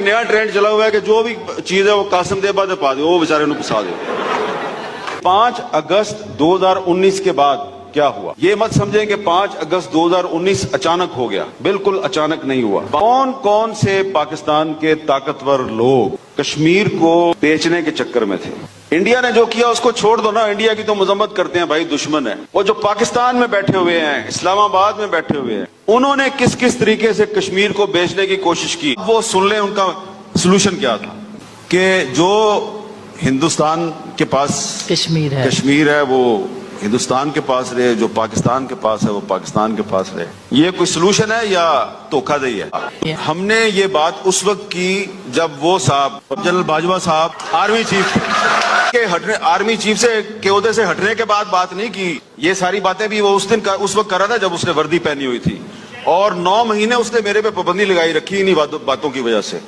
نیا ٹرینڈ چلا ہوا ہے کہ جو بھی چیز ہے وہ قاسم دے بعد پا دے، وہ بیچارے انہوں پسا دے۔ 5 اگست 2019 کے بعد کیا ہوا؟ یہ مت سمجھیں کہ 5 اگست 2019 اچانک ہو گیا، بالکل اچانک نہیں ہوا۔ کون کون سے پاکستان کے طاقتور لوگ کشمیر کو بیچنے کے چکر میں تھے؟ انڈیا نے جو کیا اس کو چھوڑ دو نا، انڈیا کی تو مذمت کرتے ہیں بھائی، دشمن ہے وہ۔ جو پاکستان میں بیٹھے ہوئے ہیں، اسلام آباد میں بیٹھے ہوئے ہیں، انہوں نے کس کس طریقے سے کشمیر کو بیچنے کی کوشش کی، وہ سن لیں ان کا سلوشن کیا تھا۔ کہ جو ہندوستان کے پاس کشمیر ہے وہ ہندوستان کے پاس رہے، جو پاکستان کے پاس ہے وہ پاکستان کے پاس رہے۔ یہ کوئی سلوشن ہے یا دھوکہ دہی ہے؟ ہم نے یہ بات اس وقت کی جب وہ صاحب جنرل باجوہ صاحب آرمی چیف کے آرمی چیف سے کے عہدے سے ہٹنے کے بعد بات نہیں کی۔ یہ ساری باتیں بھی وہ اس وقت کر رہا تھا جب اس نے وردی پہنی ہوئی تھی، اور 9 مہینے اس نے میرے پہ پابندی لگائی رکھی انہی باتوں کی وجہ سے۔